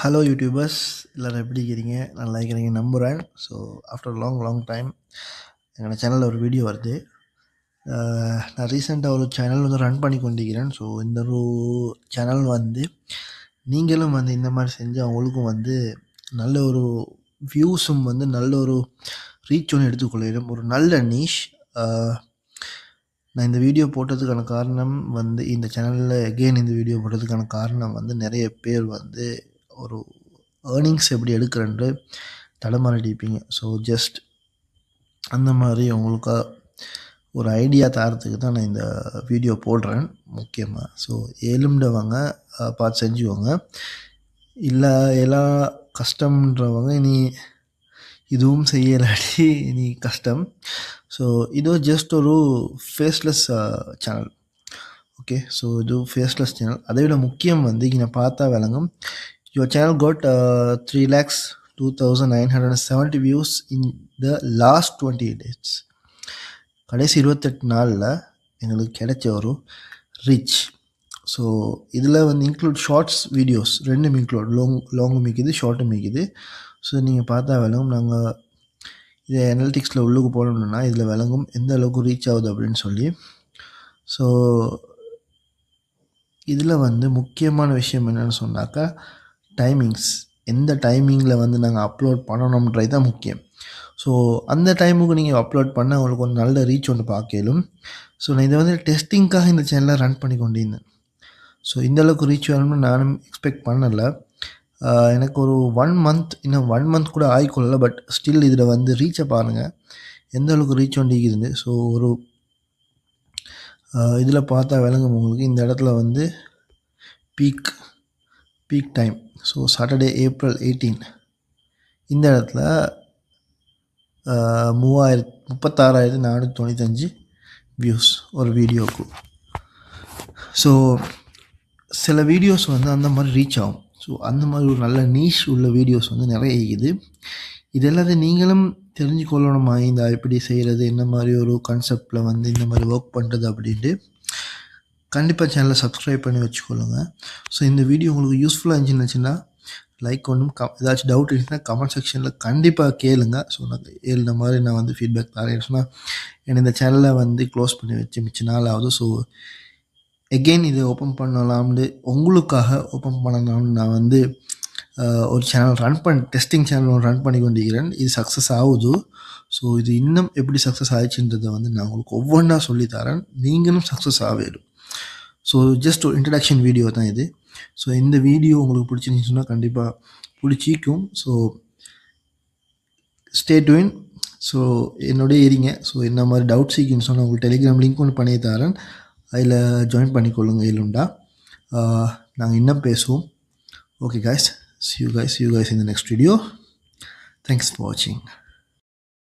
Hello YouTubers, எல்லோரும் எப்படி இருக்கிறீங்க? நல்லா இருக்கிறீங்க நம்புகிறேன். ஸோ ஆஃப்டர் லாங் டைம் என்னோடய சேனலில் ஒரு வீடியோ வருது. நான் ரீசெண்டாக ஒரு சேனல் வந்து ரன் பண்ணி கொண்டிருக்கிறேன். ஸோ இந்த ஒரு சேனல் வந்து நீங்களும் வந்து இந்த மாதிரி செஞ்சு அவங்களுக்கும் வந்து நல்ல ஒரு வியூஸும் வந்து நல்ல ஒரு ரீச் ஒன்று எடுத்துக்கொள்ளிடும். ஒரு நல்ல நீஷ். நான் இந்த வீடியோ போட்டதுக்கான காரணம் வந்து இந்த சேனலில் எகெயின் இந்த வீடியோ போட்டதுக்கான காரணம் வந்து நிறைய பேர் வந்து ஒரு ஏர்னிங்ஸ் எப்படி எடுக்கிறேன்ட்டு தடமாறிட்டிருப்பீங்க. ஸோ ஜஸ்ட் அந்த மாதிரி உங்களுக்கு ஒரு ஐடியா தரத்துக்கு தான் நான் இந்த வீடியோ போடுறேன் முக்கியமாக. ஸோ ஏழும்ன்றவங்க பார்த்து செஞ்சுக்கோங்க. இல்லை எல்லாம் கஷ்டம்ன்றவங்க இனி இதுவும் செய்யலாட்டி இனி கஷ்டம். ஸோ இது ஜஸ்ட் ஒரு ஃபேஸ்லெஸ் சேனல். ஓகே, ஸோ இது ஃபேஸ்லெஸ் சேனல். அதை விட முக்கியம் வந்து இங்கே பார்த்தா விளங்கும். Your channel got 3,02,970 views in the last 28 days. கடைசி 28 நாளில் எங்களுக்கு கிடைச்ச ஒரு ரீச். ஸோ இதில் வந்து இன்க்ளூட் ஷார்ட்ஸ் வீடியோஸ் ரெண்டும் இன்க்ளூட், லாங்கும் மிக்குது ஷார்ட்டும் மிக்குது. ஸோ நீங்கள் பார்த்தா விளங்கும். நாங்கள் இதை அனலிட்டிக்ஸில் உள்ளுக்கு போனோம்னா இதில் விளங்கும் எந்த அளவுக்கு ரீச் ஆகுது அப்படின்னு சொல்லி. ஸோ இதில் வந்து முக்கியமான விஷயம் என்னென்னு சொன்னாக்கா டைமிங்ஸ். எந்த டைமிங்கில் வந்து நாங்கள் அப்லோட் பண்ணணுன்றது தான் முக்கியம். ஸோ அந்த டைமுக்கு நீங்கள் அப்லோட் பண்ண உங்களுக்கு ஒரு நல்ல ரீச் ஒன்று பார்க்கலும். ஸோ நான் இதை வந்து டெஸ்டிங்காக இந்த சேனலை ரன் பண்ணி கொண்டிருந்தேன். ஸோ இந்தளவுக்கு ரீச் வரணும்னு நானும் எக்ஸ்பெக்ட் பண்ணலை. எனக்கு ஒரு 1 மந்த், இன்னும் 1 மந்த் கூட ஆகிக்கொள்ளலை. பட் ஸ்டில் இதில் வந்து ரீச்சை பாருங்கள் எந்த அளவுக்கு ரீச் ஒண்டிக்குது. ஸோ ஒரு இதில் பார்த்தா விளங்கும் உங்களுக்கு. இந்த இடத்துல வந்து peak time. So Saturday April 18 இந்த இடத்துல 36,495 வியூஸ் ஒரு வீடியோவுக்கு. ஸோ சில வீடியோஸ் வந்து அந்த மாதிரி ரீச் ஆகும். ஸோ அந்த மாதிரி ஒரு நல்ல நீஷ் உள்ள வீடியோஸ் வந்து நிறைய இருக்குது. இது எல்லாத்தையும் நீங்களும் தெரிஞ்சுக்கொள்ளணுமா, இந்த எப்படி செய்கிறது, என்ன மாதிரி ஒரு கான்செப்டில் வந்து இந்த மாதிரி ஒர்க் பண்ணுறது அப்படின்ட்டு கண்டிப்பாக சேனலை சப்ஸ்கிரைப் பண்ணி வச்சுக்கொள்ளுங்க. ஸோ இந்த வீடியோ உங்களுக்கு யூஸ்ஃபுல்லாக இருந்துச்சுன்னா லைக் ஒன்றும் ஏதாச்சும் டவுட் இருந்துச்சுன்னா கமெண்ட் செக்ஷனில் கண்டிப்பாக கேளுங்க. ஸோ நான் இந்த மாதிரி நான் வந்து ஃபீட்பேக் தரேன் சொன்னால் என்னை இந்த சேனலை வந்து க்ளோஸ் பண்ணி வச்சு மிச்ச நாள் ஆகுது. ஸோ எகெயின் இதை ஓப்பன் பண்ணலாம்னு உங்களுக்காக ஓப்பன் பண்ணலாம்னு நான் வந்து ஒரு சேனல் டெஸ்டிங் சேனல் ரன் பண்ணி கொண்டிருக்கிறேன். இது சக்ஸஸ் ஆகுது. ஸோ இது இன்னும் எப்படி சக்ஸஸ் ஆகிடுச்சுன்றதை வந்து நான் உங்களுக்கு ஒவ்வொன்றா சொல்லித்தரேன். நீங்களும் சக்ஸஸ் ஆகிடும். ஸோ ஜஸ்ட் ஒரு இன்ட்ரடக்ஷன் வீடியோ தான் இது. ஸோ இந்த வீடியோ உங்களுக்கு பிடிச்சிருந்துச்சுன்னா கண்டிப்பாக பிடிச்சிக்கும். So stay tune. ஸோ என்னோடய இருங்க. ஸோ என்ன மாதிரி டவுட்ஸ் இருக்குன்னு சொன்னால் உங்களுக்கு டெலிகிராம் லிங்க் ஒன்று பண்ணி தரேன். அதில் ஜாயின் பண்ணிக்கொள்ளுங்க. இல்லைண்டா நாங்கள் இன்னும் பேசுவோம். Okay guys, see you guys in the next video. Thanks for watching.